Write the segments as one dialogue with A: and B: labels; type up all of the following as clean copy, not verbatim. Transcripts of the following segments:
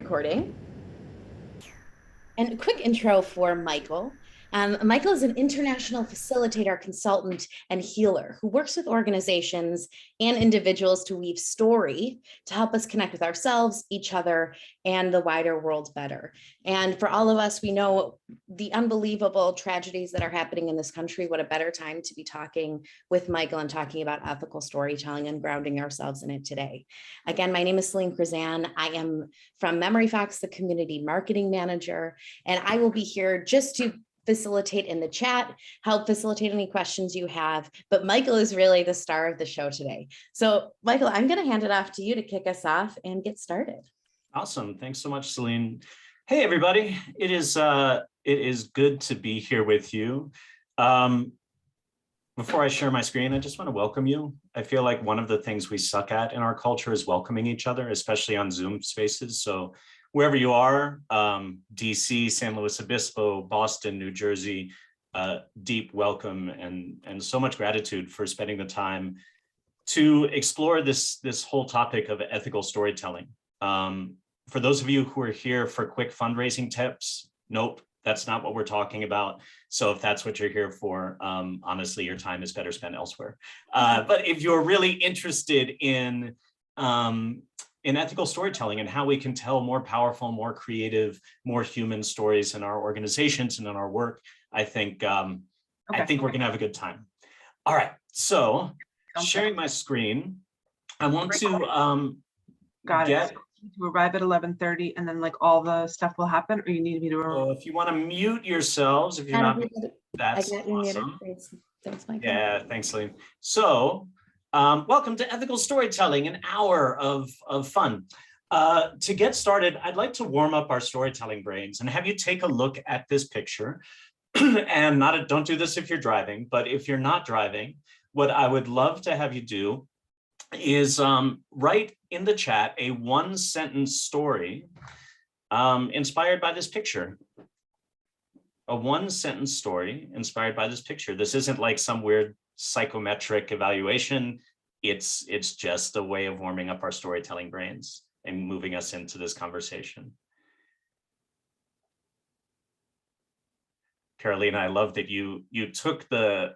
A: Recording. And a quick intro for Michael. Michael is an international facilitator, consultant, and healer who works with organizations and individuals to weave story to help us connect with ourselves, each other, and the wider world better. And for all of us, we know the unbelievable tragedies that are happening in this country. What a better time to be talking with Michael and talking about ethical storytelling and grounding ourselves in it today. Again, my name is Celine Krazan. I am from MemoryFox, the community marketing manager, and I will be here just to facilitate in the chat, help facilitate any questions you have. But Michael is really the star of the show today. So Michael, I'm going to hand it off to you to kick us off and get started.
B: Awesome. Thanks so much, Celine. Hey, everybody. It is good to be here with you. Before I share my screen, I just want to welcome you. I feel like one of the things we suck at in our culture is welcoming each other, especially on Zoom spaces. So wherever you are, DC, San Luis Obispo, Boston, New Jersey, deep welcome and so much gratitude for spending the time to explore this whole topic of ethical storytelling. For those of you who are here for quick fundraising tips, nope, that's not what we're talking about. So if that's what you're here for, honestly, your time is better spent elsewhere. But if you're really interested in ethical storytelling and how we can tell more powerful, more creative, more human stories in our organizations and in our work, I think we're gonna have a good time. All right, so sharing my screen, I want to
C: to arrive at 11:30 and then like all the stuff will happen, or you need me to
B: so if you want to mute yourselves, if you're not, that's awesome.
A: Thanks, Michael.
B: Yeah, thanks, Celine. So welcome to Ethical Storytelling, an hour of fun. To get started, I'd like to warm up our storytelling brains and have you take a look at this picture. And don't do this if you're driving, but if you're not driving, what I would love to have you do is write in the chat a one-sentence story inspired by this picture. A one-sentence story inspired by this picture. This isn't like some weird psychometric evaluation. It's just a way of warming up our storytelling brains and moving us into this conversation. Carolina, I love that you took the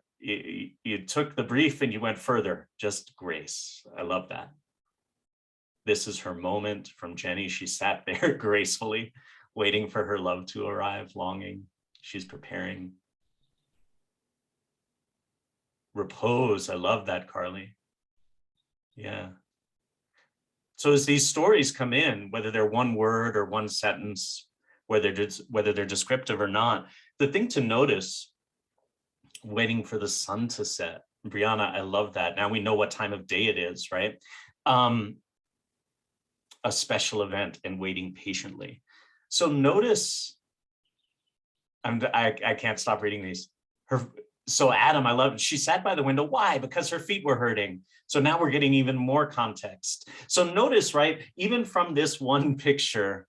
B: brief and you went further. Just grace. I love that. This is her moment from Jenny. She sat there gracefully, waiting for her love to arrive, longing. She's preparing. Repose. I love that, Carly. Yeah. So as these stories come in, whether they're one word or one sentence, whether they're descriptive or not, the thing to notice, waiting for the sun to set. Brianna, I love that. Now we know what time of day it is, right? A special event and waiting patiently. So notice, I can't stop reading these. So Adam, I love it. She sat by the window. Why? Because her feet were hurting. So now we're getting even more context. So notice, right? Even from this one picture,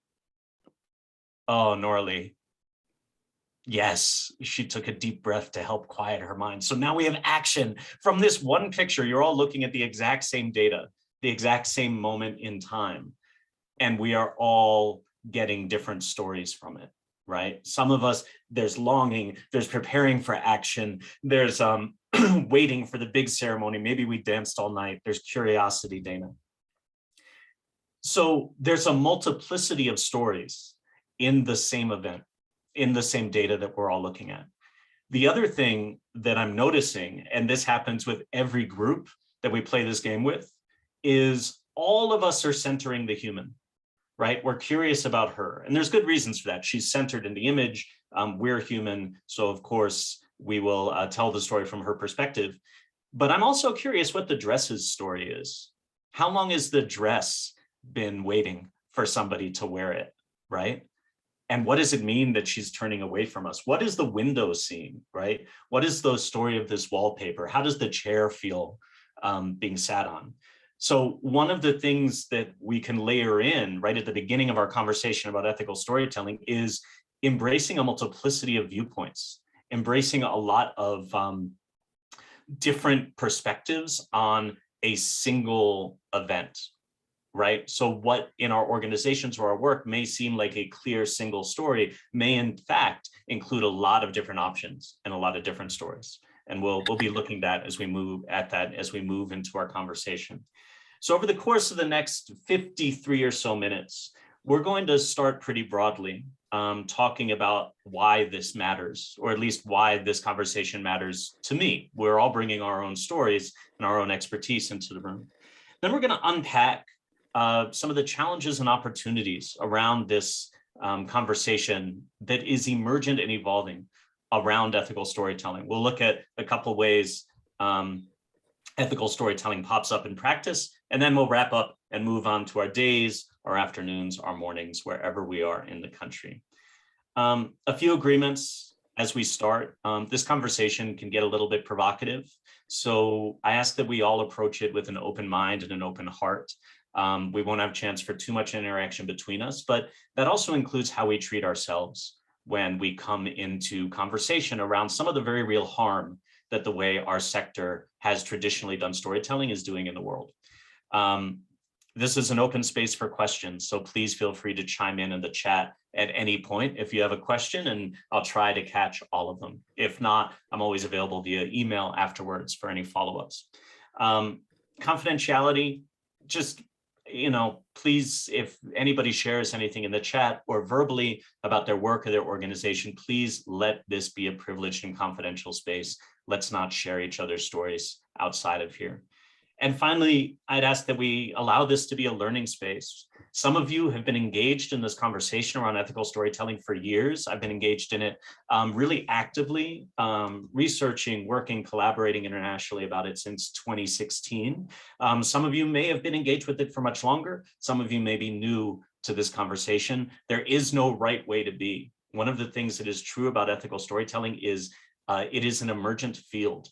B: oh, Norley. Yes, she took a deep breath to help quiet her mind. So now we have action from this one picture. You're all looking at the exact same data, the exact same moment in time. And we are all getting different stories from it, right? Some of us, there's longing, there's preparing for action, there's waiting for the big ceremony. Maybe we danced all night. There's curiosity, Dana. So there's a multiplicity of stories in the same event, in the same data that we're all looking at. The other thing that I'm noticing, and this happens with every group that we play this game with, is all of us are centering the human, right? We're curious about her, and there's good reasons for that. She's centered in the image. We're human, so of course we will tell the story from her perspective. But I'm also curious what the dress's story is. How long has the dress been waiting for somebody to wear it, right? And what does it mean that she's turning away from us? What is the window scene, right? What is the story of this wallpaper? How does the chair feel being sat on? So one of the things that we can layer in right at the beginning of our conversation about ethical storytelling is embracing a multiplicity of viewpoints, embracing a lot of different perspectives on a single event, right? So what in our organizations or our work may seem like a clear single story may in fact include a lot of different options and a lot of different stories. And we'll be looking at that as we move into our conversation. So over the course of the next 53 or so minutes, we're going to start pretty broadly, talking about why this matters, or at least why this conversation matters to me. We're all bringing our own stories and our own expertise into the room. Then we're going to unpack some of the challenges and opportunities around this conversation that is emergent and evolving around ethical storytelling. We'll look at a couple ways ethical storytelling pops up in practice, and then we'll wrap up and move on to our days, our afternoons, our mornings, wherever we are in the country. A few agreements as we start. This conversation can get a little bit provocative, so I ask that we all approach it with an open mind and an open heart. We won't have a chance for too much interaction between us, but that also includes how we treat ourselves when we come into conversation around some of the very real harm that the way our sector has traditionally done storytelling is doing in the world. This is an open space for questions, so please feel free to chime in the chat at any point if you have a question, and I'll try to catch all of them. If not, I'm always available via email afterwards for any follow-ups. Confidentiality, just, please, if anybody shares anything in the chat or verbally about their work or their organization, please let this be a privileged and confidential space. Let's not share each other's stories outside of here. And finally, I'd ask that we allow this to be a learning space. Some of you have been engaged in this conversation around ethical storytelling for years. I've been engaged in it really actively, researching, working, collaborating internationally about it since 2016. Some of you may have been engaged with it for much longer. Some of you may be new to this conversation. There is no right way to be. One of the things that is true about ethical storytelling is it is an emergent field.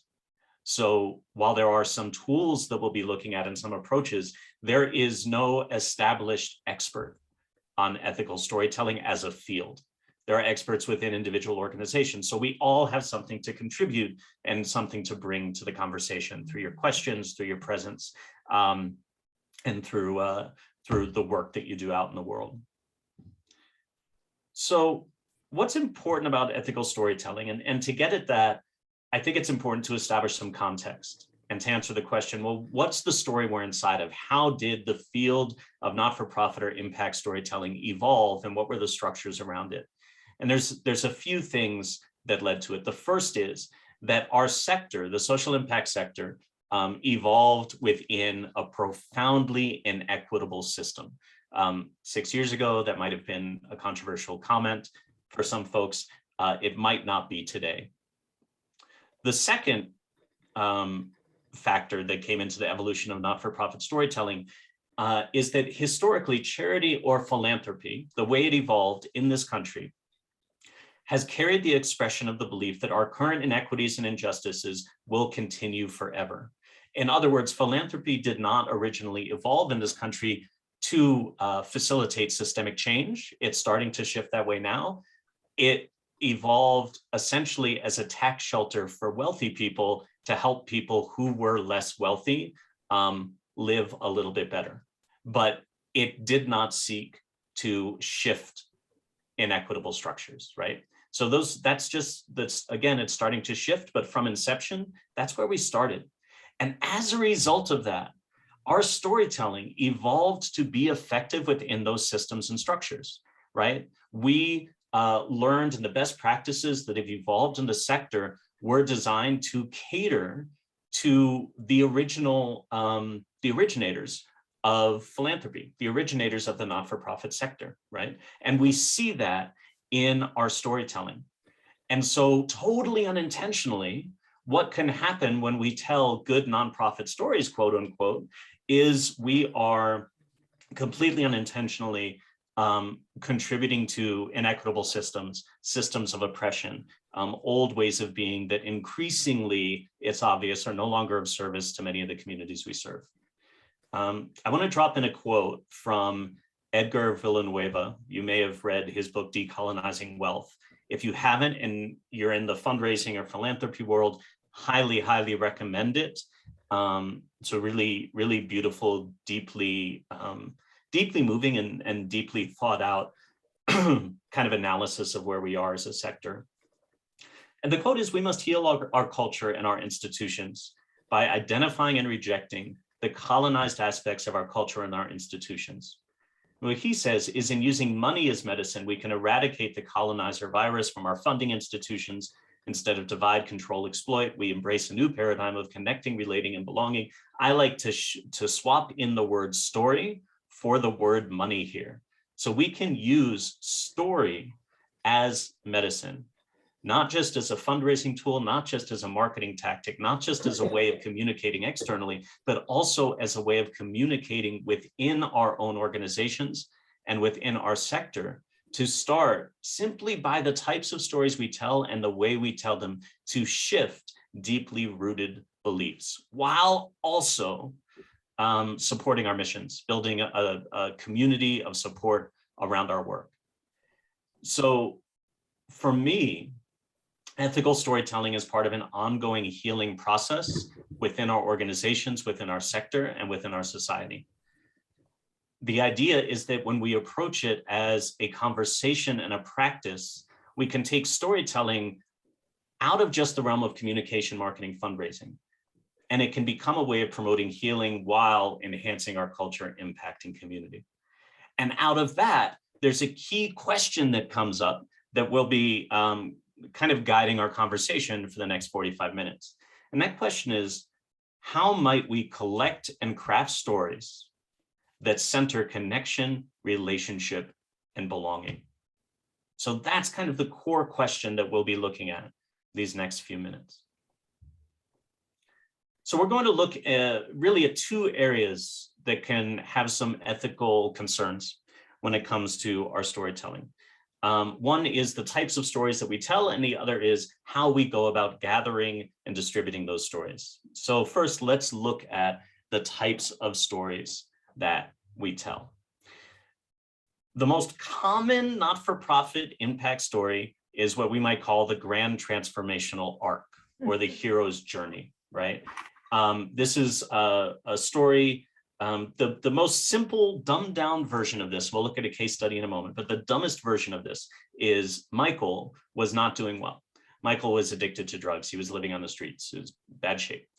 B: So while there are some tools that we'll be looking at and some approaches, there is no established expert on ethical storytelling as a field. There are experts within individual organizations. So we all have something to contribute and something to bring to the conversation through your questions, through your presence, and through the work that you do out in the world. So what's important about ethical storytelling? And to get at that, I think it's important to establish some context and to answer the question, well, what's the story we're inside of? How did the field of not-for-profit or impact storytelling evolve, and what were the structures around it? And there's a few things that led to it. The first is that our sector, the social impact sector, evolved within a profoundly inequitable system. 6 years ago, that might have been a controversial comment for some folks. It might not be today. The second factor that came into the evolution of not-for-profit storytelling is that historically, charity or philanthropy, the way it evolved in this country, has carried the expression of the belief that our current inequities and injustices will continue forever. In other words, philanthropy did not originally evolve in this country to facilitate systemic change. It's starting to shift that way now. It evolved essentially as a tax shelter for wealthy people to help people who were less wealthy live a little bit better. But it did not seek to shift inequitable structures, right? So that's again, it's starting to shift, but from inception, that's where we started. And as a result of that, our storytelling evolved to be effective within those systems and structures, right? We learned, and the best practices that have evolved in the sector were designed to cater to the originators of philanthropy, the originators of the not-for-profit sector, right? And we see that in our storytelling. And so totally unintentionally, what can happen when we tell good nonprofit stories, quote unquote, is we are completely unintentionally contributing to inequitable systems of oppression, old ways of being that increasingly, it's obvious, are no longer of service to many of the communities we serve. I want to drop in a quote from Edgar Villanueva. You may have read his book, Decolonizing Wealth. If you haven't and you're in the fundraising or philanthropy world, highly, highly recommend it. So really, really beautiful, deeply moving and deeply thought out kind of analysis of where we are as a sector. And the quote is, "We must heal our culture and our institutions by identifying and rejecting the colonized aspects of our culture and our institutions." What he says is, in using money as medicine, we can eradicate the colonizer virus from our funding institutions. Instead of divide, control, exploit, we embrace a new paradigm of connecting, relating, and belonging. I like to swap in the word story for the word money here. So we can use story as medicine, not just as a fundraising tool, not just as a marketing tactic, not just as a way of communicating externally, but also as a way of communicating within our own organizations and within our sector, to start simply by the types of stories we tell and the way we tell them to shift deeply rooted beliefs, while also supporting our missions, building a community of support around our work. So for me, ethical storytelling is part of an ongoing healing process within our organizations, within our sector, and within our society. The idea is that when we approach it as a conversation and a practice, we can take storytelling out of just the realm of communication, marketing, fundraising, and it can become a way of promoting healing while enhancing our culture, impacting community. And out of that, there's a key question that comes up that will be kind of guiding our conversation for the next 45 minutes. And that question is, how might we collect and craft stories that center connection, relationship, and belonging? So that's kind of the core question that we'll be looking at these next few minutes. So we're going to look really at two areas that can have some ethical concerns when it comes to our storytelling. One is the types of stories that we tell, and the other is how we go about gathering and distributing those stories. So first, let's look at the types of stories that we tell. The most common not-for-profit impact story is what we might call the grand transformational arc, or the hero's journey, right? This is a story, the most simple, dumbed down version of this, we'll look at a case study in a moment, but the dumbest version of this is Michael was not doing well. Michael was addicted to drugs. He was living on the streets. It was bad shape.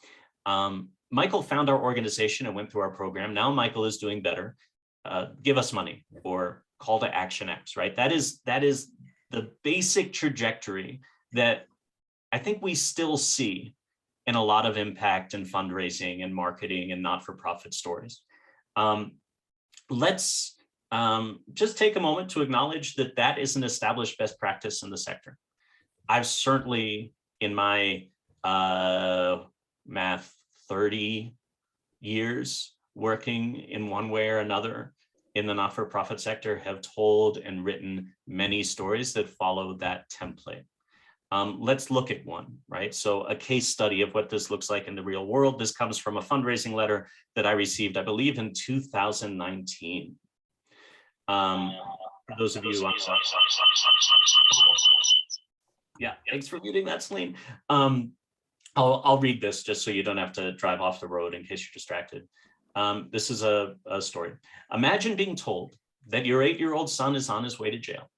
B: Michael found our organization and went through our program. Now Michael is doing better. Give us money, or call to action X, right? That is the basic trajectory that I think we still see in a lot of impact and fundraising and marketing and not-for-profit stories. Let's just take a moment to acknowledge that that is an established best practice in the sector. I've certainly, in my math 30 years working in one way or another in the not-for-profit sector, have told and written many stories that follow that template. Let's look at one, right? So a case study of what this looks like in the real world. This comes from a fundraising letter that I received, I believe, in 2019. For those of you, yeah, thanks for muting that, Celine. I'll read this just so you don't have to drive off the road in case you're distracted. This is a story. Imagine being told that your 8-year-old son is on his way to jail.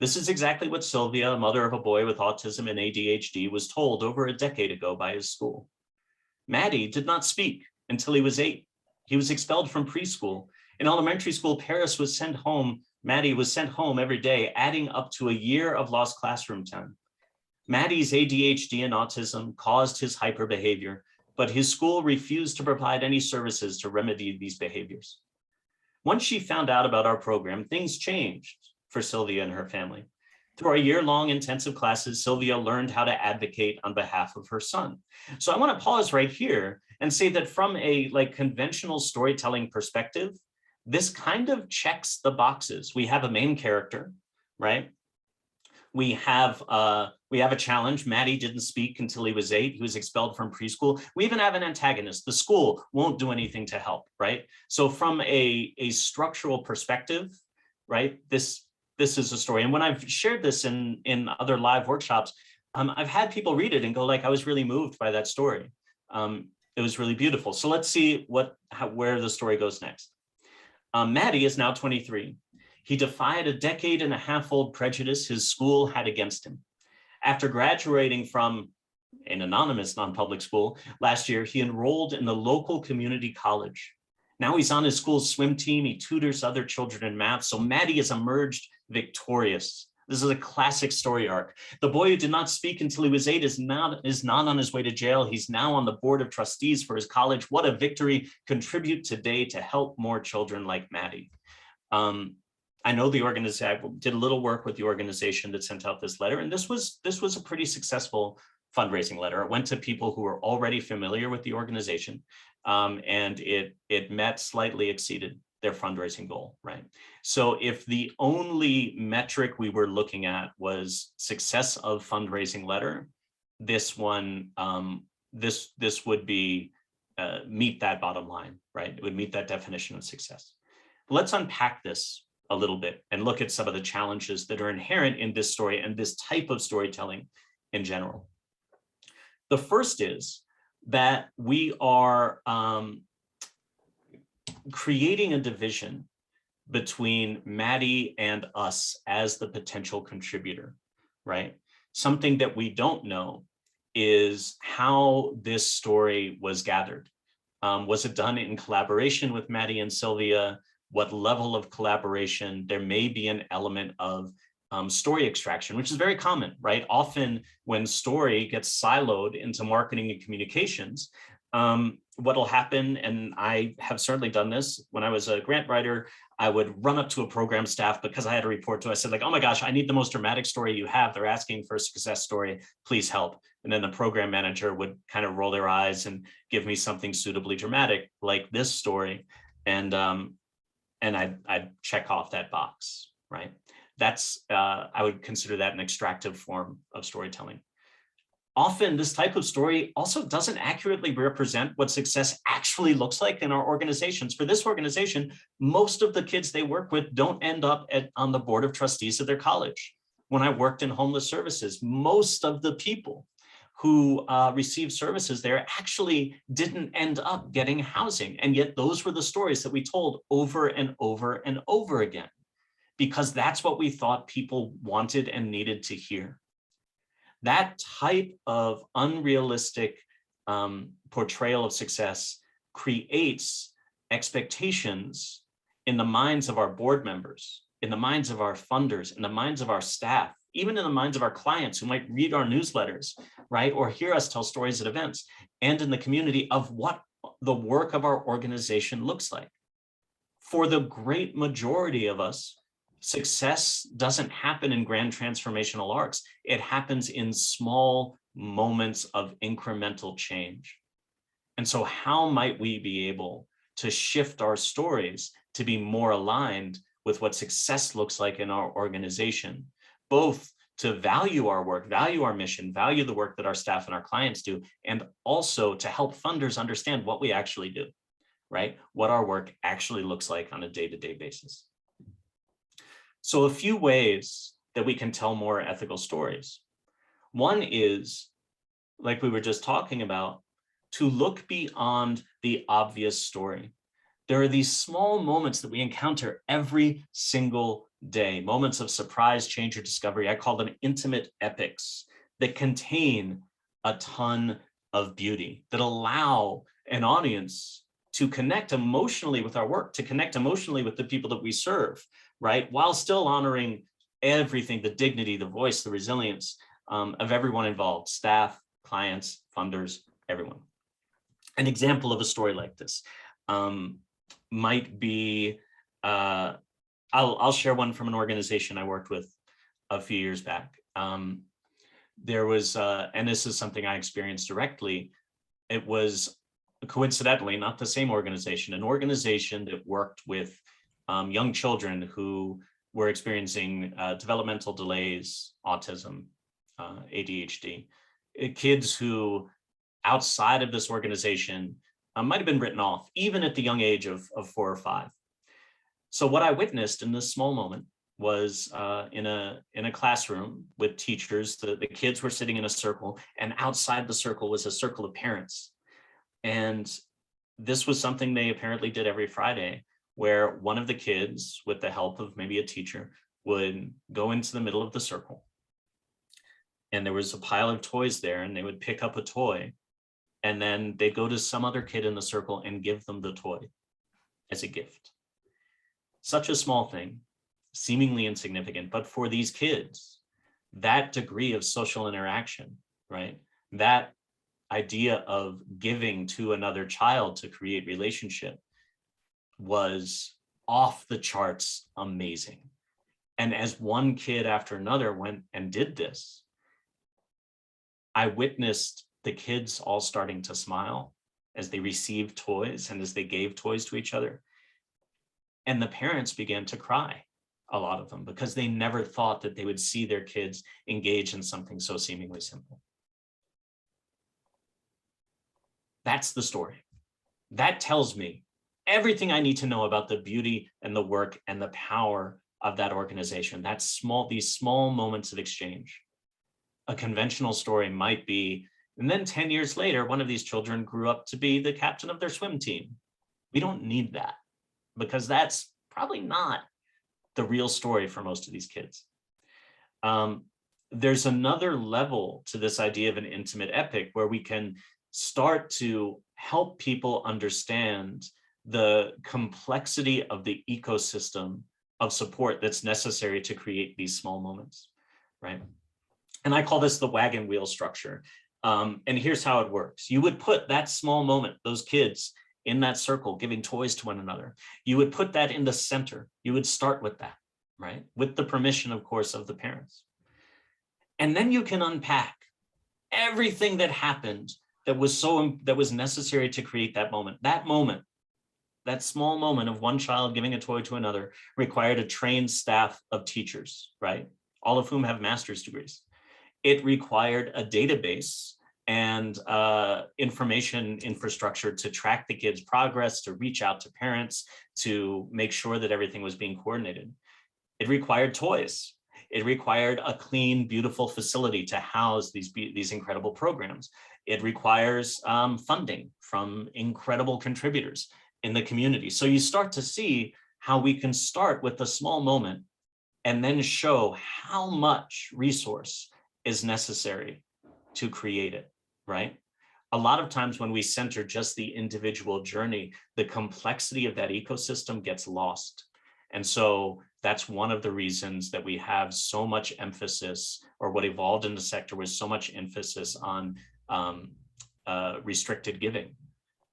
B: This is exactly what Sylvia, a mother of a boy with autism and ADHD, was told over a decade ago by his school. Maddie did not speak until he was 8. He was expelled from preschool. In elementary school, Paris was sent home. Maddie was sent home every day, adding up to a year of lost classroom time. Maddie's ADHD and autism caused his hyperbehavior, but his school refused to provide any services to remedy these behaviors. Once she found out about our program, things changed for Sylvia and her family. Through our year-long intensive classes, Sylvia learned how to advocate on behalf of her son. So I want to pause right here and say that from a conventional storytelling perspective, this kind of checks the boxes. We have a main character, right? We have a challenge. Maddie didn't speak until he was 8. He was expelled from preschool. We even have an antagonist. The school won't do anything to help, right? So from a structural perspective, right, this is a story. And when I've shared this in other live workshops, I've had people read it and go I was really moved by that story. It was really beautiful. So let's see where the story goes next. Maddie is now 23. He defied a decade-and-a-half-old prejudice his school had against him. After graduating from an anonymous non-public school last year, he enrolled in the local community college. Now he's on his school's swim team. He tutors other children in math. So Maddie has emerged victorious. This is a classic story arc. The boy who did not speak until he was 8 is not on his way to jail. He's now on the board of trustees for his college. What a victory. Contribute today to help more children like Maddie. I know the organization, I did a little work with the organization that sent out this letter, and this was a pretty successful fundraising letter. It went to people who were already familiar with the organization, and it met, slightly exceeded their fundraising goal, right? So if the only metric we were looking at was success of fundraising letter, this one, this would be meet that bottom line, right? It would meet that definition of success. Let's unpack this a little bit and look at some of the challenges that are inherent in this story and this type of storytelling in general. The first is that we are creating a division between Maddie and us as the potential contributor, right? Something that we don't know is how this story was gathered. Was it done in collaboration with Maddie and Sylvia? What level of collaboration? There may be an element of story extraction, which is very common, right? Often when story gets siloed into marketing and communications, what'll happen, and I have certainly done this, when I was a grant writer, I would run up to a program staff because I had a report to, I said like, oh my gosh, I need the most dramatic story you have. They're asking for a success story, please help. And then the program manager would kind of roll their eyes and give me something suitably dramatic like this story. And I'd check off that box, right? That's, I would consider that an extractive form of storytelling. Often this type of story also doesn't accurately represent what success actually looks like in our organizations. For this organization, most of the kids they work with don't end up on the board of trustees of their college. When I worked in homeless services, most of the people who received services there actually didn't end up getting housing. And yet those were the stories that we told over and over and over again, because that's what we thought people wanted and needed to hear. That type of unrealistic portrayal of success creates expectations in the minds of our board members, in the minds of our funders, in the minds of our staff, even in the minds of our clients who might read our newsletters, right? Or hear us tell stories at events, and in the community of what the work of our organization looks like. For the great majority of us, success doesn't happen in grand transformational arcs. It happens in small moments of incremental change. And so how might we be able to shift our stories to be more aligned with what success looks like in our organization, both to value our work, value our mission, value the work that our staff and our clients do, and also to help funders understand what we actually do, right? What our work actually looks like on a day-to-day basis. So a few ways that we can tell more ethical stories. One is, like we were just talking about, to look beyond the obvious story. There are these small moments that we encounter every single day, moments of surprise, change, or discovery. I call them intimate epics that contain a ton of beauty, that allow an audience to connect emotionally with our work, to connect emotionally with the people that we serve, right? While still honoring everything, the dignity, the voice, the resilience of everyone involved, staff, clients, funders, everyone. An example of a story like this might be, I'll share one from an organization I worked with a few years back. There was, and this is something I experienced directly, it was coincidentally not the same organization, an organization that worked with young children who were experiencing developmental delays, autism, ADHD, kids who outside of this organization might have been written off, even at the young age of 4 or 5. So what I witnessed in this small moment was in a classroom with teachers. The kids were sitting in a circle, and outside the circle was a circle of parents. And this was something they apparently did every Friday, where one of the kids, with the help of maybe a teacher, would go into the middle of the circle. And there was a pile of toys there, and they would pick up a toy, and then they'd go to some other kid in the circle and give them the toy as a gift. Such a small thing, seemingly insignificant, but for these kids, that degree of social interaction, right? That idea of giving to another child to create relationship was off the charts amazing. And as one kid after another went and did this, I witnessed the kids all starting to smile as they received toys and as they gave toys to each other. And the parents began to cry, a lot of them, because they never thought that they would see their kids engage in something so seemingly simple. That's the story. That tells me everything I need to know about the beauty and the work and the power of that organization. These small moments of exchange. A conventional story might be, and then 10 years later, one of these children grew up to be the captain of their swim team. We don't need that, because that's probably not the real story for most of these kids. There's another level to this idea of an intimate epic where we can start to help people understand the complexity of the ecosystem of support that's necessary to create these small moments, right? And I call this the wagon wheel structure. And here's how it works. You would put that small moment, those kids in that circle giving toys to one another. You would put that in the center. You would start with that, right? With the permission, of course, of the parents. And then you can unpack everything that happened that was necessary to create that moment. That small moment of one child giving a toy to another required a trained staff of teachers, right? All of whom have master's degrees. It required a database and information infrastructure to track the kids' progress, to reach out to parents, to make sure that everything was being coordinated. It required toys. It required a clean, beautiful facility to house these incredible programs. It requires funding from incredible contributors in the community. So you start to see how we can start with a small moment and then show how much resource is necessary to create it, right? A lot of times when we center just the individual journey, the complexity of that ecosystem gets lost. And so that's one of the reasons that we have so much emphasis, or what evolved in the sector was so much emphasis on restricted giving,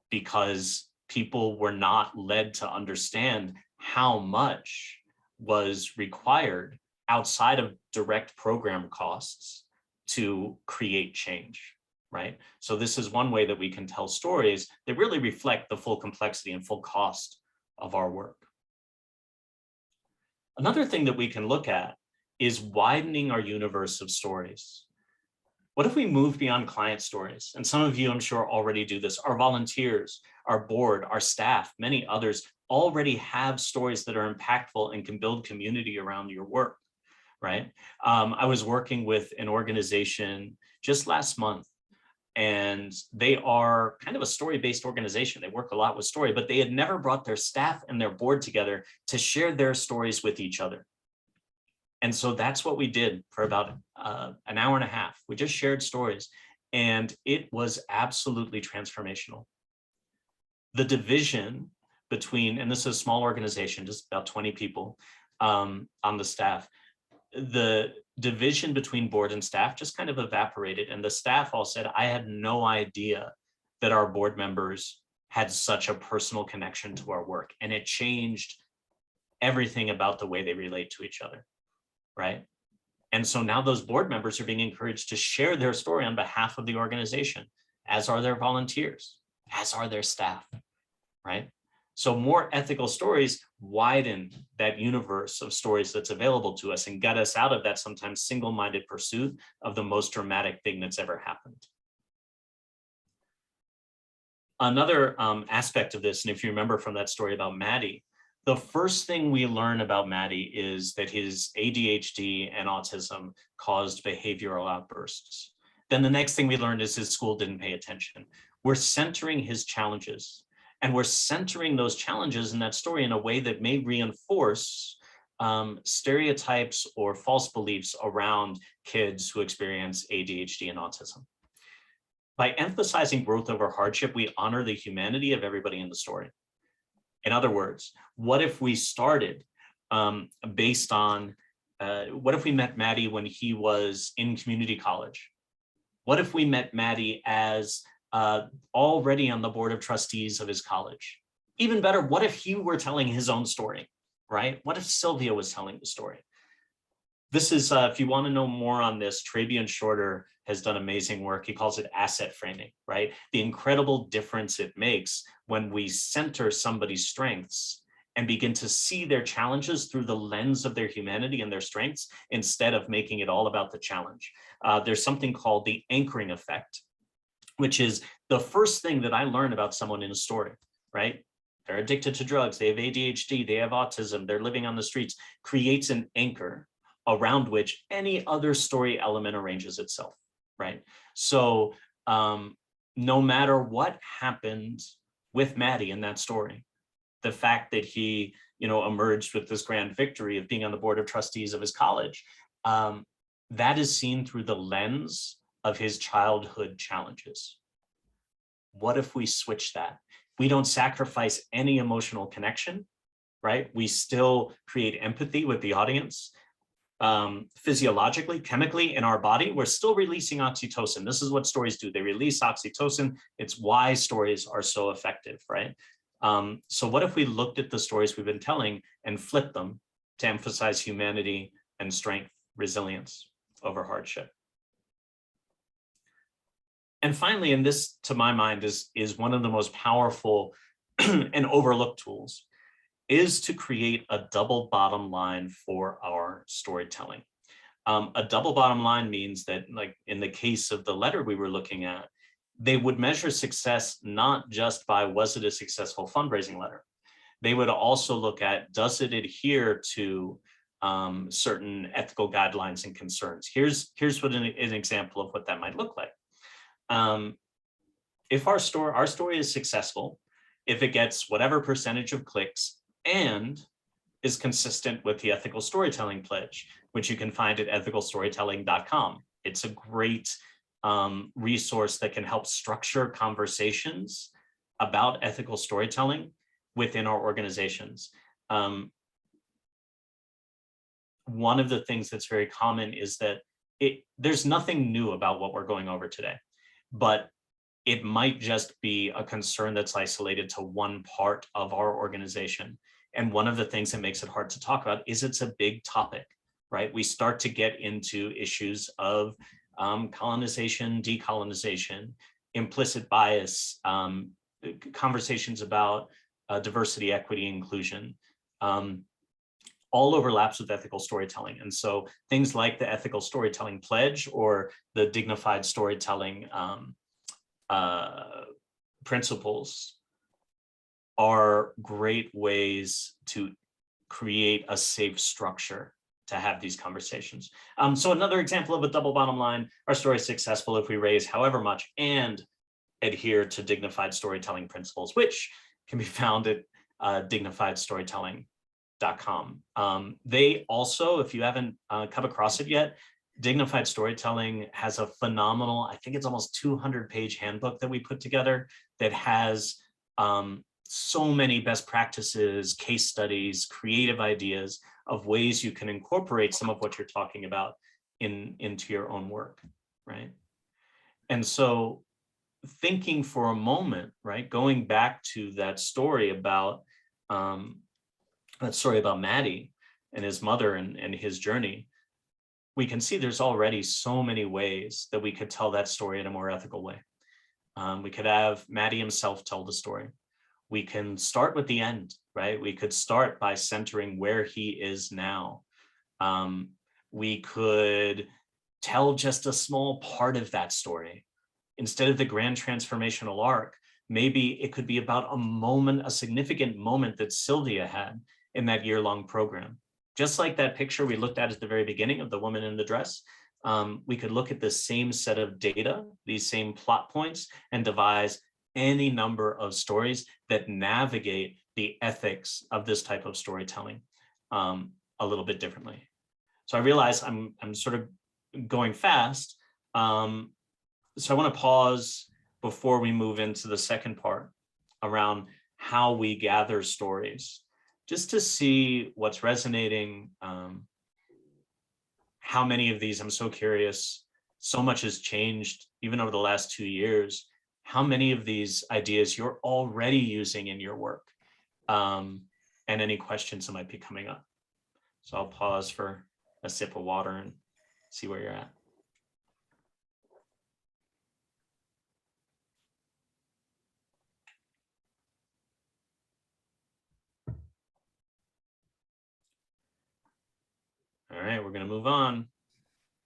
B: because people were not led to understand how much was required outside of direct program costs to create change, right? So this is one way that we can tell stories that really reflect the full complexity and full cost of our work. Another thing that we can look at is widening our universe of stories. What if we move beyond client stories? And some of you, I'm sure, already do this. Our volunteers, our board, our staff, many others already have stories that are impactful and can build community around your work, right? I was working with an organization just last month, and they are kind of a story-based organization. They work a lot with story, but they had never brought their staff and their board together to share their stories with each other. And so that's what we did for about an hour and a half. We just shared stories, and it was absolutely transformational. The division between, and this is a small organization, just about 20 people on the staff, the division between board and staff just kind of evaporated. And the staff all said, I had no idea that our board members had such a personal connection to our work. And it changed everything about the way they relate to each other, right? And so now those board members are being encouraged to share their story on behalf of the organization, as are their volunteers, as are their staff, right? So more ethical stories widen that universe of stories that's available to us and get us out of that sometimes single-minded pursuit of the most dramatic thing that's ever happened. Another aspect of this, and if you remember from that story about Maddie, the first thing we learn about Maddie is that his ADHD and autism caused behavioral outbursts. Then the next thing we learned is his school didn't pay attention. We're centering his challenges, and we're centering those challenges in that story in a way that may reinforce stereotypes or false beliefs around kids who experience ADHD and autism. By emphasizing growth over hardship, we honor the humanity of everybody in the story. In other words, what if we started based on, what if we met Maddie when he was in community college? What if we met Maddie as already on the board of trustees of his college? Even better, what if he were telling his own story, right? What if Sylvia was telling the story? This is, if you want to know more on this, Trabian Shorter has done amazing work. He calls it asset framing, right? The incredible difference it makes when we center somebody's strengths and begin to see their challenges through the lens of their humanity and their strengths, instead of making it all about the challenge. There's something called the anchoring effect, which is the first thing that I learn about someone in a story, right? They're addicted to drugs, they have ADHD, they have autism, they're living on the streets, creates an anchor around which any other story element arranges itself, right? So no matter what happened with Maddie in that story, the fact that he, emerged with this grand victory of being on the board of trustees of his college, that is seen through the lens of his childhood challenges. What if we switch that? We don't sacrifice any emotional connection, right? We still create empathy with the audience. Physiologically, chemically in our body, we're still releasing oxytocin. This is what stories do. They release oxytocin. It's why stories are so effective, right? So what if we looked at the stories we've been telling and flipped them to emphasize humanity and strength, resilience over hardship? And finally, and this to my mind is one of the most powerful and overlooked tools, is to create a double bottom line for our storytelling. A double bottom line means that, like in the case of the letter we were looking at, they would measure success not just by, was it a successful fundraising letter? They would also look at, does it adhere to certain ethical guidelines and concerns? Here's what an example of what that might look like. If our story is successful, if it gets whatever percentage of clicks and is consistent with the ethical storytelling pledge, which you can find at ethicalstorytelling.com. It's a great resource that can help structure conversations about ethical storytelling within our organizations. One of the things that's very common is that there's nothing new about what we're going over today, but it might just be a concern that's isolated to one part of our organization. And one of the things that makes it hard to talk about is it's a big topic, right? We start to get into issues of colonization, decolonization, implicit bias, conversations about diversity, equity, inclusion, all overlaps with ethical storytelling. And so things like the ethical storytelling pledge or the dignified storytelling principles are great ways to create a safe structure to have these conversations. So another example of a double bottom line, our story is successful if we raise however much and adhere to dignified storytelling principles, which can be found at dignifiedstorytelling.com. They also, if you haven't come across it yet, Dignified Storytelling has a phenomenal, I think it's almost 200-page handbook that we put together that has so many best practices, case studies, creative ideas of ways you can incorporate some of what you're talking about into your own work, right? And so thinking for a moment, right, going back to that story about Maddie and his mother and his journey, we can see there's already so many ways that we could tell that story in a more ethical way. We could have Maddie himself tell the story. We can start with the end, right? We could start by centering where he is now. We could tell just a small part of that story. Instead of the grand transformational arc, maybe it could be about a moment, a significant moment that Sylvia had in that year-long program. Just like that picture we looked at the very beginning of the woman in the dress, we could look at the same set of data, these same plot points, and devise any number of stories that navigate the ethics of this type of storytelling a little bit differently. So I realize I'm sort of going fast. So I want to pause before we move into the second part around how we gather stories, just to see what's resonating. How many of these, I'm so curious, so much has changed even over the last 2 years. How many of these ideas you're already using in your work, and any questions that might be coming up. So I'll pause for a sip of water and see where you're at. All right, we're going to move on.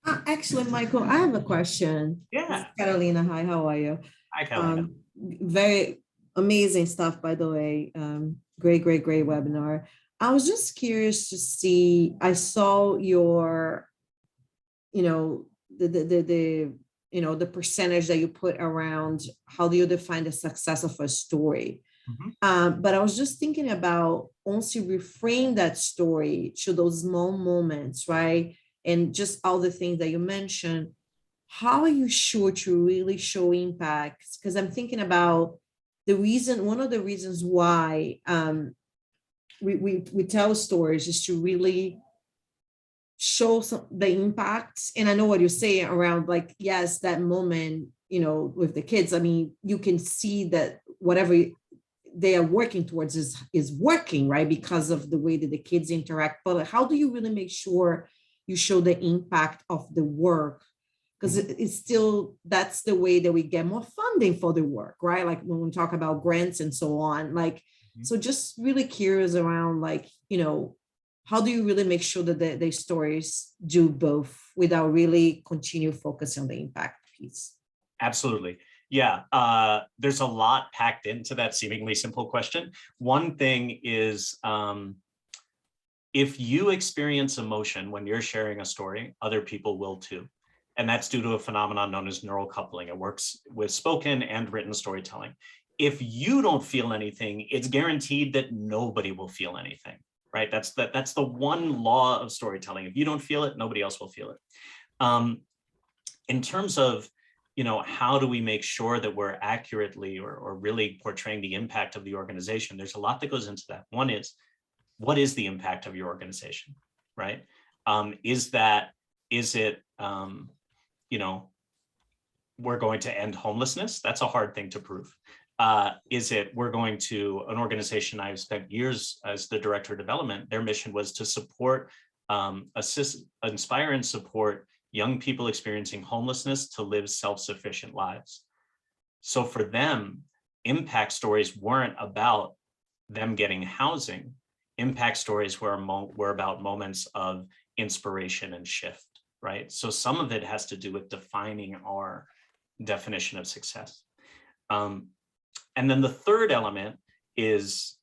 D: Actually, Michael, I have a question.
B: Yeah.
D: Carolina, hi, how are you?
B: Hi, Carolina.
D: Very amazing stuff, by the way. Great webinar. I was just curious to see, I saw your, the percentage that you put around how do you define the success of a story. But I was just thinking about once you reframe that story to those small moments, right? And just all the things that you mentioned, how are you sure to really show impact? Because I'm thinking about one of the reasons why we tell stories is to really show the impact. And I know what you're saying around, like, yes, that moment, with the kids, I mean, you can see that whatever they are working towards is working, right? Because of the way that the kids interact. But how do you really make sure you show the impact of the work? Because it's still, that's the way that we get more funding for the work, right? Like when we talk about grants and so on, like, so just really curious around, like, how do you really make sure that the stories do both without really continue focusing on the impact piece?
B: Absolutely. Yeah, there's a lot packed into that seemingly simple question. One thing is, if you experience emotion when you're sharing a story, other people will too. And that's due to a phenomenon known as neural coupling. It works with spoken and written storytelling. If you don't feel anything, it's guaranteed that nobody will feel anything, right? That's the one law of storytelling. If you don't feel it, nobody else will feel it. In terms of, how do we make sure that we're accurately or really portraying the impact of the organization? There's a lot that goes into that. One is, what is the impact of your organization, right? Is it, we're going to end homelessness? That's a hard thing to prove. Is it we're going to, an organization I've spent years as the director of development, their mission was to support, assist, inspire and support young people experiencing homelessness to live self-sufficient lives. So for them, impact stories weren't about them getting housing. Impact stories were about moments of inspiration and shift, right? So some of it has to do with defining our definition of success. And then the third element is,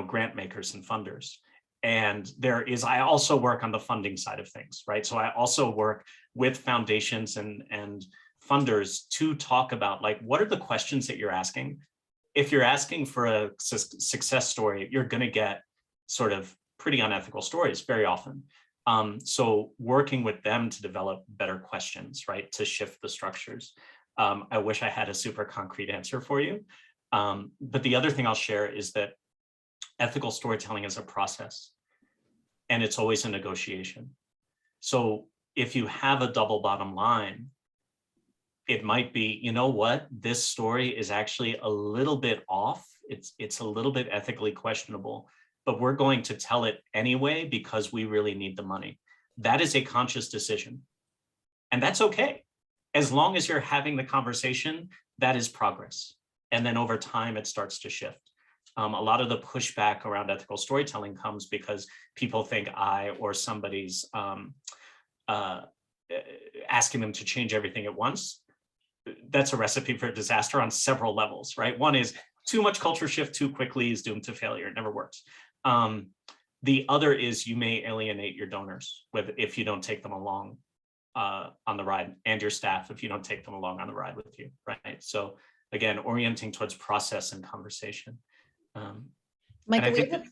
B: grant makers and funders. And I also work on the funding side of things, right? So I also work with foundations and funders to talk about, like, what are the questions that you're asking? If you're asking for a success story, you're going to get sort of pretty unethical stories very often. So working with them to develop better questions, right? To shift the structures. I wish I had a super concrete answer for you. But the other thing I'll share is that ethical storytelling is a process, and it's always a negotiation. So if you have a double bottom line, it might be, this story is actually a little bit off. It's a little bit ethically questionable, but we're going to tell it anyway because we really need the money. That is a conscious decision. And that's okay. As long as you're having the conversation, that is progress. And then over time, it starts to shift. A lot of the pushback around ethical storytelling comes because people think I or somebody's asking them to change everything at once. That's a recipe for disaster on several levels, right? One is too much culture shift too quickly is doomed to failure. It never works. The other is you may alienate your donors if you don't take them along on the ride, and your staff if you don't take them along on the ride with you, right? So again, orienting towards process and conversation.
A: Michael,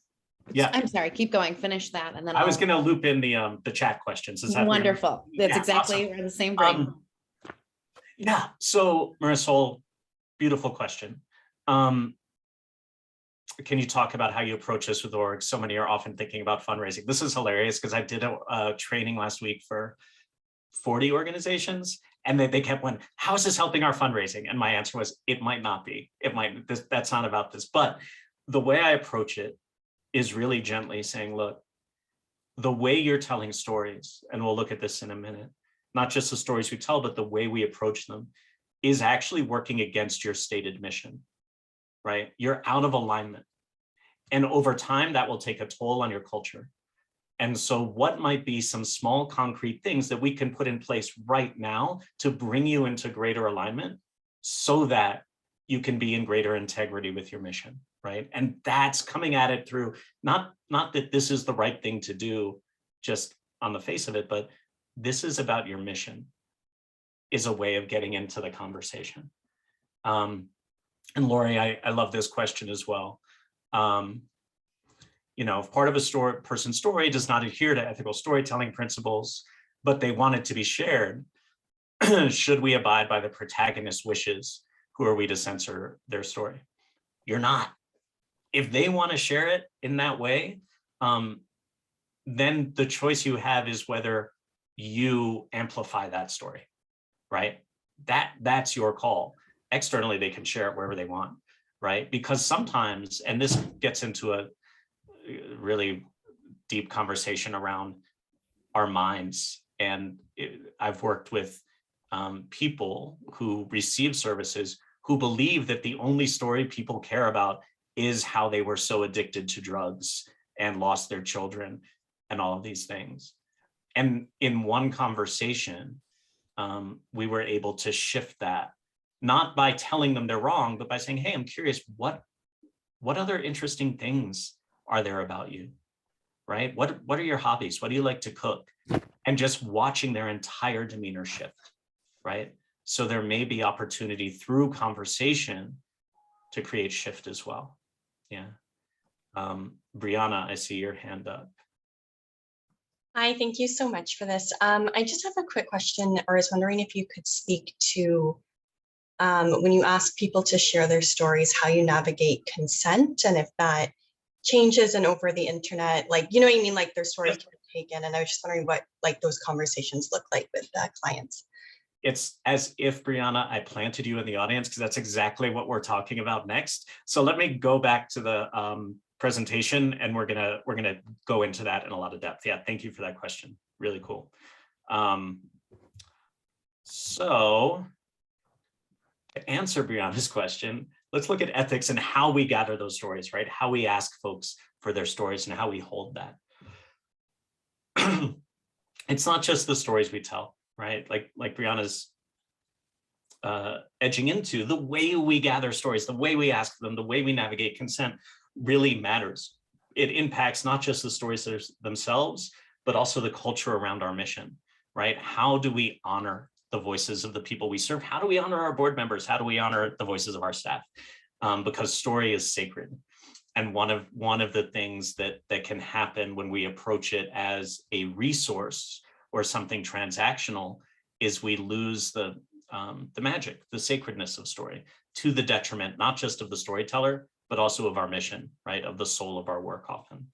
B: yeah,
A: I'm sorry, keep going, finish that. And then
B: I was going to loop in the chat questions. Is that
A: wonderful? That's exactly,
B: awesome.
A: we're the same brain.
B: Yeah, so Marisol, beautiful question. Can you talk about how you approach this with orgs? So many are often thinking about fundraising. This is hilarious because I did a training last week for 40 organizations, and they kept going, how is this helping our fundraising? And my answer was, it might not be. It might, that's not about this. But the way I approach it is really gently saying, look, the way you're telling stories, and we'll look at this in a minute, not just the stories we tell, but the way we approach them is actually working against your stated mission, right? You're out of alignment. And over time, that will take a toll on your culture. And so what might be some small concrete things that we can put in place right now to bring you into greater alignment so that you can be in greater integrity with your mission, right? And that's coming at it through, not that this is the right thing to do just on the face of it, but this is about your mission, is a way of getting into the conversation. And Lori, I love this question as well. You know, if part of a person's story does not adhere to ethical storytelling principles, but they want it to be shared, should we abide by the protagonist's wishes? Who are we to censor their story? You're not. If they want to share it in that way, then the choice you have is whether you amplify that story, right? That's your call. Externally, they can share it wherever they want, right? Because sometimes, and this gets into a really deep conversation around our minds. And I've worked with people who receive services who believe that the only story people care about is how they were so addicted to drugs and lost their children and all of these things. And in one conversation, we were able to shift that, not by telling them they're wrong, but by saying, hey, I'm curious, what other interesting things are there about you, right? What are your hobbies? What do you like to cook? And just watching their entire demeanor shift, right? So there may be opportunity through conversation to create shift as well. Yeah. Brianna, I see your hand up.
E: Hi, thank you so much for this. I just have a quick question, or I was wondering if you could speak to when you ask people to share their stories, how you navigate consent, and if that changes and over the internet, like, you know what I mean? Like their stories get taken. And I was just wondering what like those conversations look like with clients.
B: It's as if, Brianna, I planted you in the audience because that's exactly what we're talking about next. So let me go back to the presentation, and we're gonna go into that in a lot of depth. Yeah, thank you for that question. Really cool. So to answer Brianna's question, let's look at ethics and how we gather those stories, right? How we ask folks for their stories and how we hold that. It's not just the stories we tell, right? Like Brianna's edging into, the way we gather stories, the way we ask them, the way we navigate consent really matters. It impacts not just the stories themselves, but also the culture around our mission, right? How do we honor the voices of the people we serve? How do we honor our board members? How do we honor the voices of our staff? Because story is sacred. And one of the things that can happen when we approach it as a resource or something transactional is we lose the magic, the sacredness of story, to the detriment, not just of the storyteller, but also of our mission, right? Of the soul of our work often.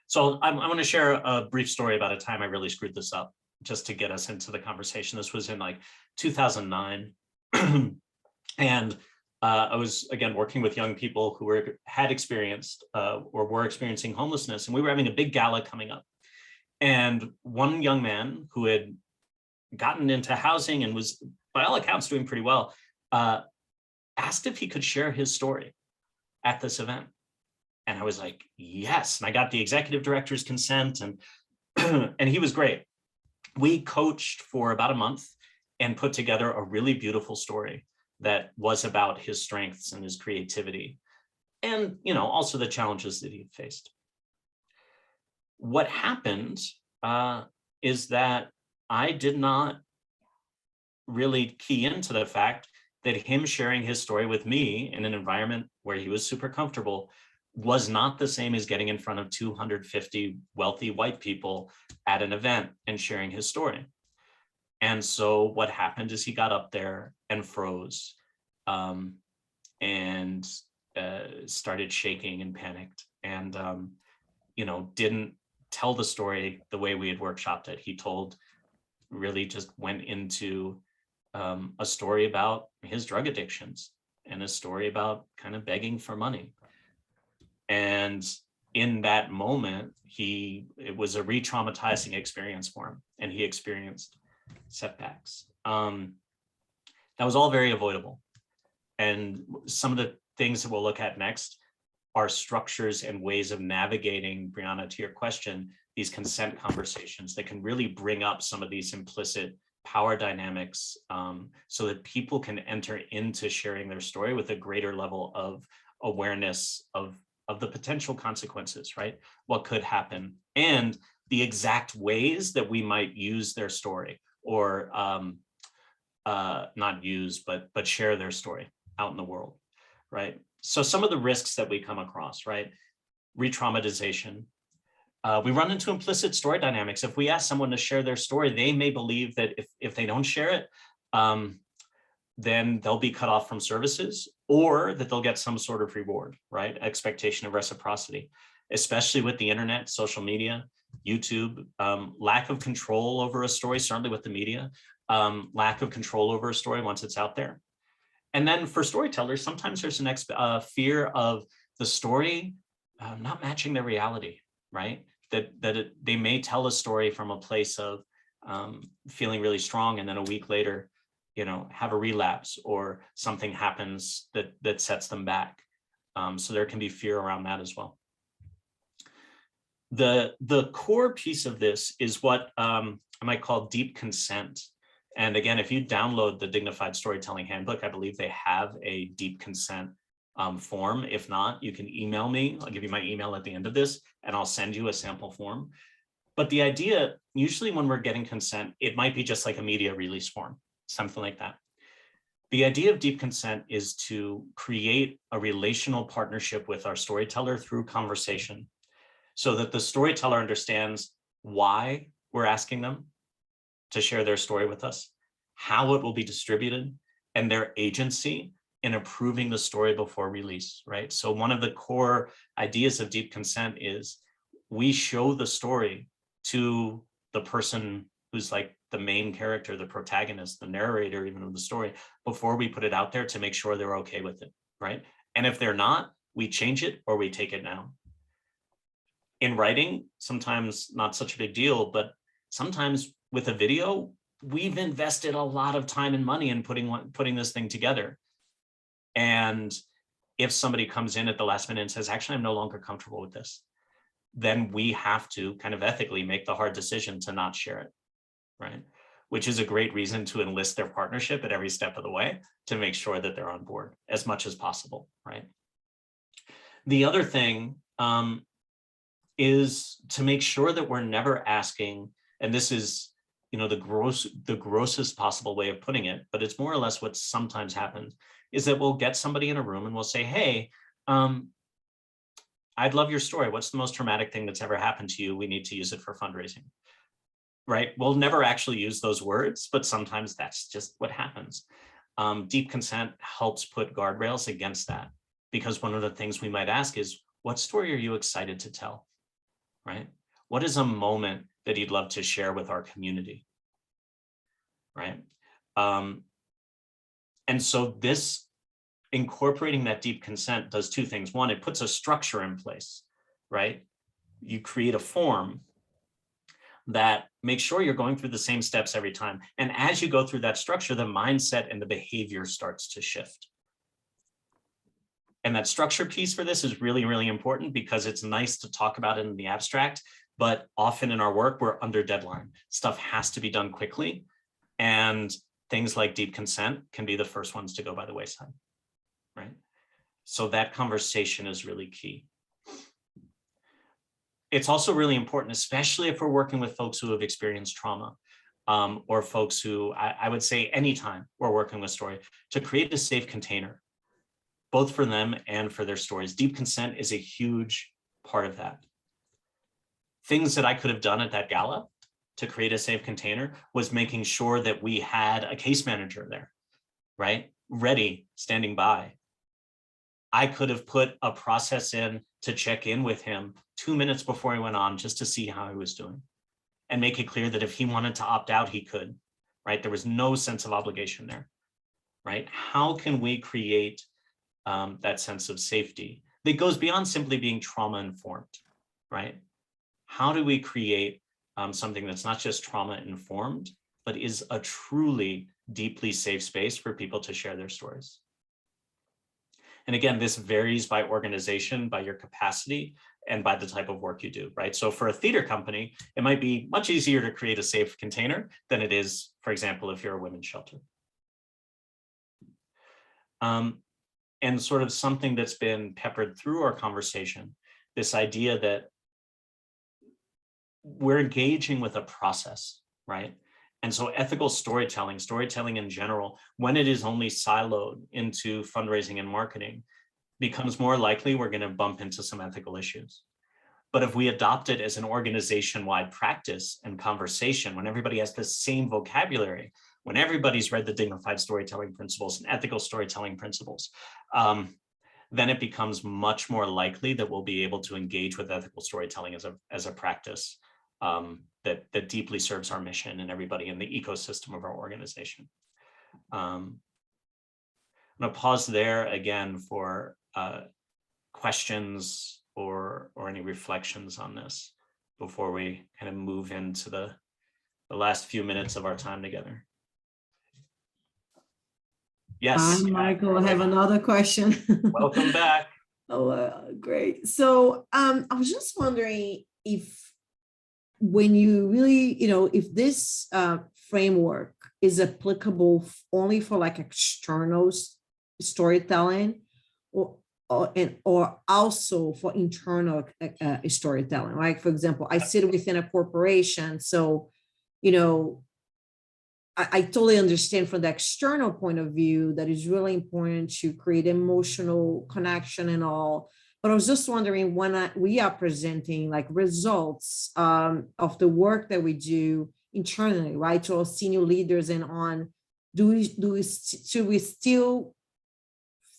B: So I want to share a brief story about a time I really screwed this up, just to get us into the conversation. This was in like 2009. And I was, again, working with young people who had experienced or were experiencing homelessness. And we were having a big gala coming up. And one young man who had gotten into housing and was, by all accounts, doing pretty well, asked if he could share his story at this event. And I was like, yes. And I got the executive director's consent, and and he was great. We coached for about a month and put together a really beautiful story that was about his strengths and his creativity, and also the challenges that he faced. What happened is that I did not really key into the fact that him sharing his story with me in an environment where he was super comfortable was not the same as getting in front of 250 wealthy white people at an event and sharing his story. And so what happened is he got up there and froze, and started shaking and panicked, and didn't tell the story the way we had workshopped it. He really just went into a story about his drug addictions and a story about kind of begging for money. And in that moment, it was a re-traumatizing experience for him, and he experienced setbacks. That was all very avoidable. And some of the things that we'll look at next are structures and ways of navigating, Brianna, to your question, these consent conversations that can really bring up some of these implicit power dynamics, so that people can enter into sharing their story with a greater level of awareness of the potential consequences, right? What could happen, and the exact ways that we might use their story, or not use, but share their story out in the world, right? So some of the risks that we come across, right? Re-traumatization. We run into implicit story dynamics. If we ask someone to share their story, they may believe that if they don't share it, then they'll be cut off from services, or that they'll get some sort of reward, right? Expectation of reciprocity, especially with the internet, social media, YouTube, lack of control over a story, certainly with the media, lack of control over a story once it's out there. And then for storytellers, sometimes there's an fear of the story not matching their reality, right? They may tell a story from a place of feeling really strong, and then a week later, have a relapse, or something happens that sets them back. So there can be fear around that as well. The core piece of this is what I might call deep consent. And again, if you download the Dignified Storytelling Handbook, I believe they have a deep consent form. If not, you can email me. I'll give you my email at the end of this, and I'll send you a sample form. But the idea, usually when we're getting consent, it might be just like a media release form, something like that. The idea of deep consent is to create a relational partnership with our storyteller through conversation, so that the storyteller understands why we're asking them to share their story with us, how it will be distributed, and their agency in approving the story before release, right? So one of the core ideas of deep consent is we show the story to the person who's like the main character, the protagonist, the narrator even of the story, before we put it out there, to make sure they're okay with it, right? And if they're not, we change it or we take it down. In writing, sometimes not such a big deal, but sometimes with a video, we've invested a lot of time and money in putting this thing together. And if somebody comes in at the last minute and says, actually, I'm no longer comfortable with this, then we have to kind of ethically make the hard decision to not share it, right? Which is a great reason to enlist their partnership at every step of the way, to make sure that they're on board as much as possible, right? The other thing is to make sure that we're never asking, and this is the grossest possible way of putting it, but it's more or less what sometimes happens, is that we'll get somebody in a room and we'll say, hey, I'd love your story. What's the most traumatic thing that's ever happened to you? We need to use it for fundraising, right? We'll never actually use those words, but sometimes that's just what happens. Deep consent helps put guardrails against that, because one of the things we might ask is, what story are you excited to tell, right? What is a moment that you'd love to share with our community, right? And so this, incorporating that deep consent, does two things. One, it puts a structure in place, right? You create a form that makes sure you're going through the same steps every time. And as you go through that structure, the mindset and the behavior starts to shift. And that structure piece for this is really, really important, because it's nice to talk about it in the abstract, but often in our work, we're under deadline. Stuff has to be done quickly. And things like deep consent can be the first ones to go by the wayside, right? So that conversation is really key. it's also really important, especially if we're working with folks who have experienced trauma, or folks who, I would say anytime we're working with story, to create a safe container, both for them and for their stories. Deep consent is a huge part of that. Things that I could have done at that gala to create a safe container was making sure that we had a case manager there, right? Ready, standing by. I could have put a process in to check in with him 2 minutes before he went on, just to see how he was doing, and make it clear that if he wanted to opt out, he could, right? There was no sense of obligation there, right? How can we create that sense of safety that goes beyond simply being trauma informed, right? How do we create something that's not just trauma informed, but is a truly deeply safe space for people to share their stories? And again, this varies by organization, by your capacity, and by the type of work you do, right? So for a theater company, it might be much easier to create a safe container than it is, for example, if you're a women's shelter. And sort of something that's been peppered through our conversation, this idea that we're engaging with a process, right? And so ethical storytelling, storytelling in general, when it is only siloed into fundraising and marketing, becomes more likely we're going to bump into some ethical issues. But if we adopt it as an organization-wide practice and conversation, when everybody has the same vocabulary, when everybody's read the dignified storytelling principles and ethical storytelling principles, then it becomes much more likely that we'll be able to engage with ethical storytelling as a practice that deeply serves our mission and everybody in the ecosystem of our organization. I'm going to pause there again for questions or any reflections on this before we kind of move into the last few minutes of our time together. Yes.
D: Michael, I have another question.
B: Welcome back.
D: Oh, great. So I was just wondering if when you really, if this framework is applicable only for like external storytelling or also for internal storytelling. Like, for example, I sit within a corporation, so, I totally understand from the external point of view that it's really important to create emotional connection and all. But I was just wondering, when we are presenting like results of the work that we do internally, right, to our senior leaders and on, should we still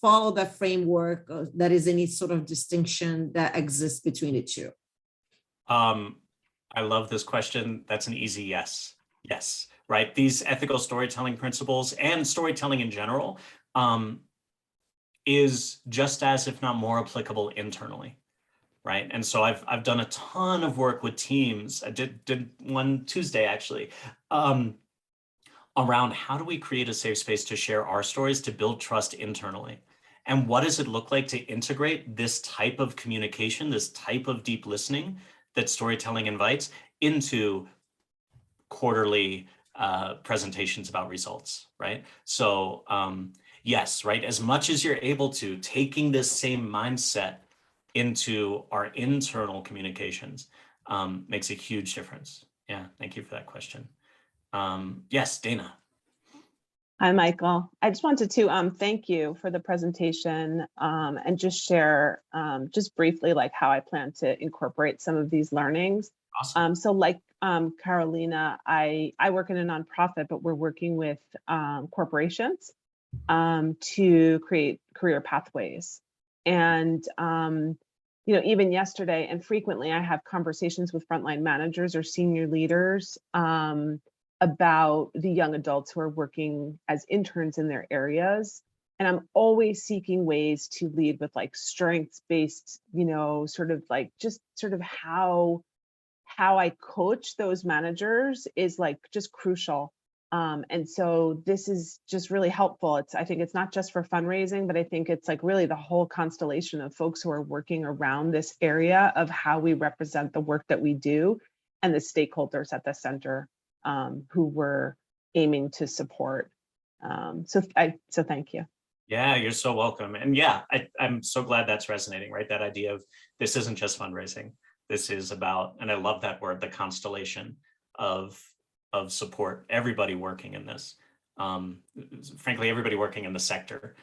D: follow that framework? That is any sort of distinction that exists between the two?
B: I love this question. That's an easy yes. Yes, right. These ethical storytelling principles and storytelling in general is just as, if not more, applicable internally, right? And so I've done a ton of work with teams. I did one Tuesday actually, around how do we create a safe space to share our stories, to build trust internally. And what does it look like to integrate this type of communication, this type of deep listening that storytelling invites into quarterly presentations about results, right? So yes, right, as much as you're able to, taking this same mindset into our internal communications makes a huge difference. Yeah, thank you for that question. Yes, Dana.
C: Hi, Michael. I just wanted to thank you for the presentation and just share just briefly like how I plan to incorporate some of these learnings.
B: Awesome.
C: So like Carolina, I work in a nonprofit, but we're working with corporations to create career pathways. And even yesterday and frequently I have conversations with frontline managers or senior leaders about the young adults who are working as interns in their areas. And I'm always seeking ways to lead with like strengths-based, sort of how I coach those managers is like just crucial. And so this is just really helpful. I think it's not just for fundraising, but I think it's like really the whole constellation of folks who are working around this area of how we represent the work that we do and the stakeholders at the center who we're aiming to support. So thank you.
B: Yeah, you're so welcome. And yeah, I'm so glad that's resonating, right? That idea of this isn't just fundraising. This is about, and I love that word, the constellation of support, everybody working in this. Frankly, everybody working in the sector.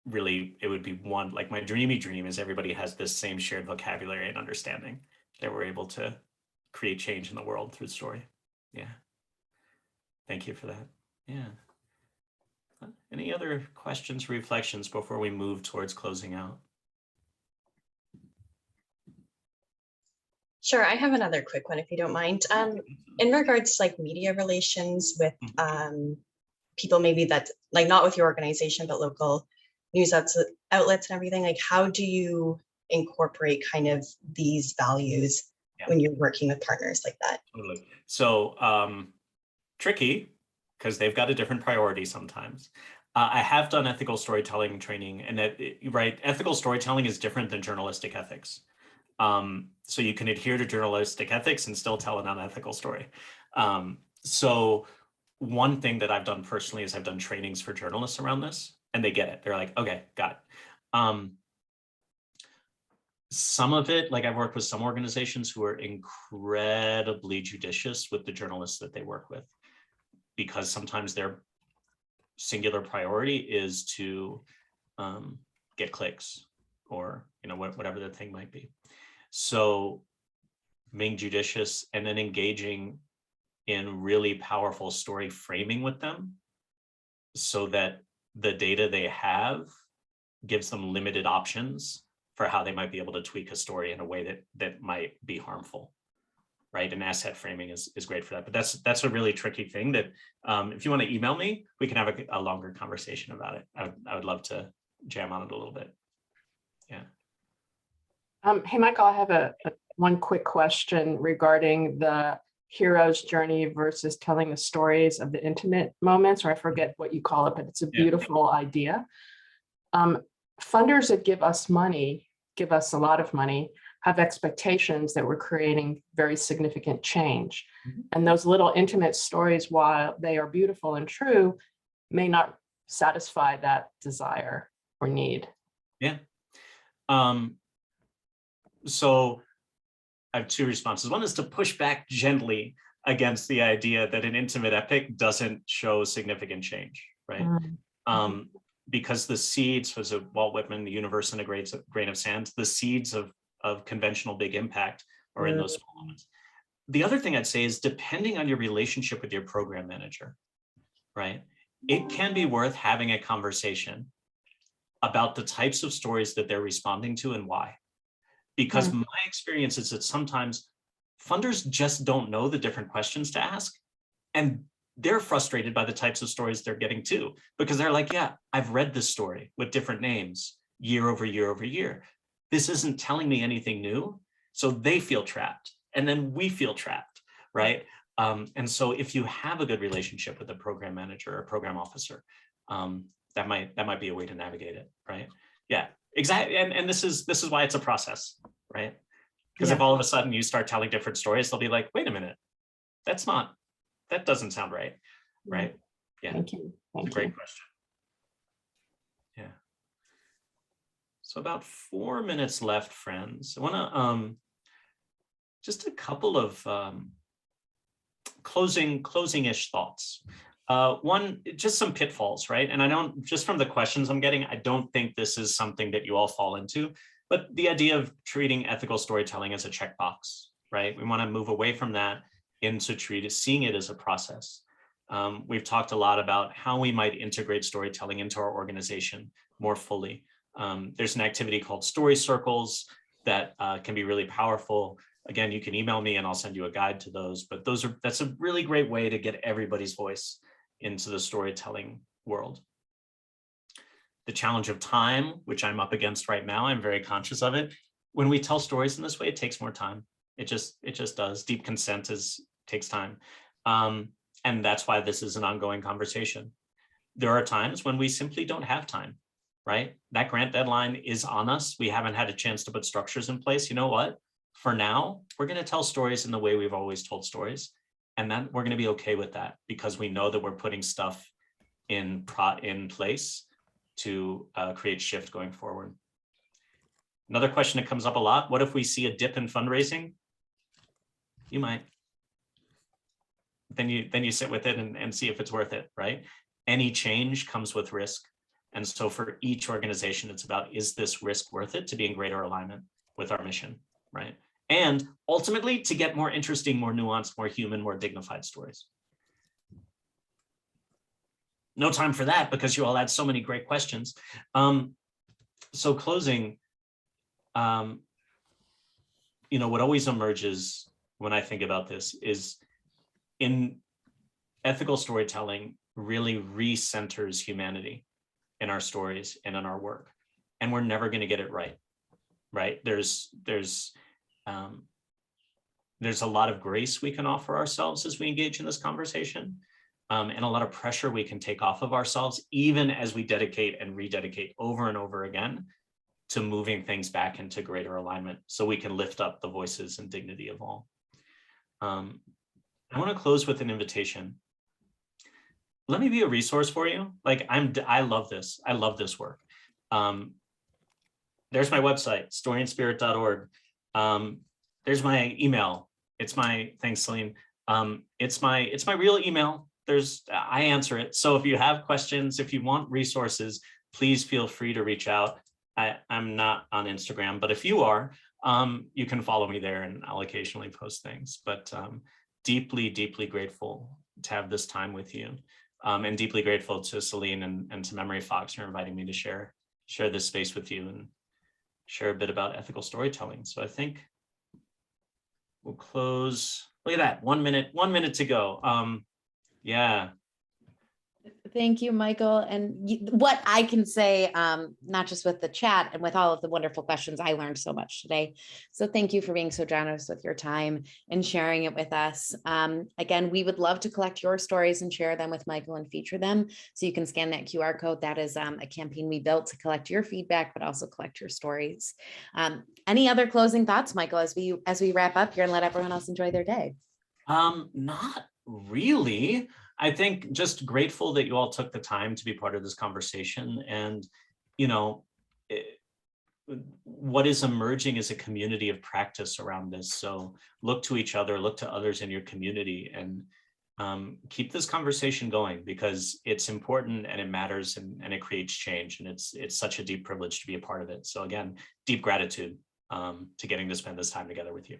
B: Really, it would be one, like my dreamy dream is everybody has this same shared vocabulary and understanding that we're able to create change in the world through story. Yeah. Thank you for that. Yeah. Any other questions, reflections before we move towards closing out?
E: Sure, I have another quick one if you don't mind. In regards to like media relations with people maybe that like not with your organization, but local news outlets and everything, like how do you incorporate kind of these values when you're working with partners like that?
B: Totally. So tricky, because they've got a different priority sometimes. I have done ethical storytelling training, and right, ethical storytelling is different than journalistic ethics. So you can adhere to journalistic ethics and still tell an unethical story. So one thing that I've done personally is I've done trainings for journalists around this, and they get it. They're like, okay, got it. Some of it, like I've worked with some organizations who are incredibly judicious with the journalists that they work with, because sometimes their singular priority is to get clicks or, you know, whatever the thing might be. So being judicious and then engaging in really powerful story framing with them so that the data they have gives them limited options for how they might be able to tweak a story in a way that might be harmful, right? And asset framing is great for that. But that's a really tricky thing that if you want to email me, we can have a longer conversation about it. I would love to jam on it a little bit. Yeah.
F: Hey, Michael, I have one quick question regarding the hero's journey versus telling the stories of the intimate moments, or I forget what you call it, but it's a beautiful idea. Funders that give us money, give us a lot of money, have expectations that we're creating very significant change. And those little intimate stories, while they are beautiful and true, may not satisfy that desire or need.
B: Yeah. So I have two responses. One is to push back gently against the idea that an intimate epic doesn't show significant change, right? Because the seeds, was it Walt Whitman, the universe in a grain of sand, the seeds of conventional big impact are in those small moments. The other thing I'd say is depending on your relationship with your program manager, right? It can be worth having a conversation about the types of stories that they're responding to and why. Because my experience is that sometimes funders just don't know the different questions to ask. And they're frustrated by the types of stories they're getting too, because they're like, yeah, I've read this story with different names year over year over year. This isn't telling me anything new. So they feel trapped. And then we feel trapped, right? And so if you have a good relationship with a program manager or program officer, that might be a way to navigate it, right? Yeah, exactly. And this is why it's a process, right? Because if all of a sudden you start telling different stories, they'll be like, wait a minute, that doesn't sound right, right? Yeah.
F: Thank you.
B: Great question. Yeah. So about 4 minutes left, friends. I want to just a couple of closing-ish thoughts. One, just some pitfalls, right? And I don't, just from the questions I'm getting, I don't think this is something that you all fall into, but the idea of treating ethical storytelling as a checkbox, right? We want to move away from that into seeing it as a process. We've talked a lot about how we might integrate storytelling into our organization more fully. There's an activity called story circles that can be really powerful. Again, you can email me and I'll send you a guide to those, but that's a really great way to get everybody's voice into the storytelling world. The challenge of time, which I'm up against right now, I'm very conscious of it. When we tell stories in this way, it takes more time. It just does. Deep consent takes time. And that's why this is an ongoing conversation. There are times when we simply don't have time, right? That grant deadline is on us. We haven't had a chance to put structures in place. You know what? For now, we're going to tell stories in the way we've always told stories. And then we're going to be okay with that because we know that we're putting stuff in place to create shift going forward. Another question that comes up a lot, what if we see a dip in fundraising? You might. Then you sit with it and see if it's worth it, right? Any change comes with risk. And so for each organization, it's about, is this risk worth it to be in greater alignment with our mission, right? And ultimately to get more interesting, more nuanced, more human, more dignified stories. No time for that because you all had so many great questions. So closing, what always emerges when I think about this is in ethical storytelling really recenters humanity in our stories and in our work. And we're never going to get it right, right? There's a lot of grace we can offer ourselves as we engage in this conversation, and a lot of pressure we can take off of ourselves, even as we dedicate and rededicate over and over again to moving things back into greater alignment so we can lift up the voices and dignity of all. I want to close with an invitation. Let me be a resource for you. Like I love this. I love this work. There's my website, storyandspirit.org. There's my email. Thanks, Celine. It's my real email. I answer it. So if you have questions, if you want resources, please feel free to reach out. I'm not on Instagram, but if you are, you can follow me there and I'll occasionally post things. But deeply, deeply grateful to have this time with you. And deeply grateful to Celine and to MemoryFox for inviting me to share this space with you and share a bit about ethical storytelling. So I think we'll close. Look at that, 1 minute to go. Yeah.
A: Thank you, Michael. And what I can say, not just with the chat and with all of the wonderful questions, I learned so much today. So thank you for being so generous with your time and sharing it with us. Again, we would love to collect your stories and share them with Michael and feature them. So you can scan that QR code. That is a campaign we built to collect your feedback, but also collect your stories. Any other closing thoughts, Michael, as we wrap up here and let everyone else enjoy their day?
B: Not really. I think just grateful that you all took the time to be part of this conversation. And, what is emerging is a community of practice around this. So look to each other, look to others in your community, and keep this conversation going because it's important and it matters and it creates change. And it's such a deep privilege to be a part of it. So again, deep gratitude to getting to spend this time together with you.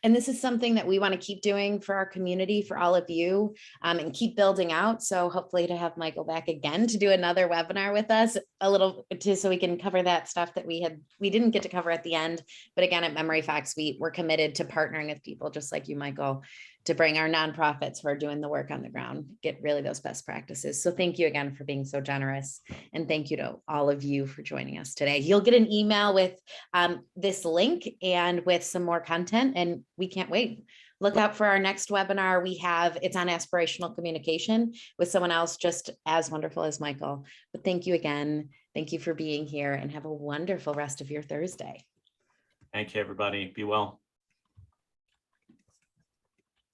A: And this is something that we want to keep doing for our community, for all of you, and keep building out. So hopefully to have Michael back again to do another webinar with us so we can cover that stuff that we didn't get to cover at the end. But again, at MemoryFox, we're committed to partnering with people just like you, Michael, to bring our nonprofits who are doing the work on the ground, get really those best practices. So thank you again for being so generous. And thank you to all of you for joining us today. You'll get an email with this link and with some more content, and we can't wait. Look out for our next webinar. It's on aspirational communication with someone else just as wonderful as Michael. But thank you again. Thank you for being here and have a wonderful rest of your Thursday.
B: Thank you, everybody. Be well.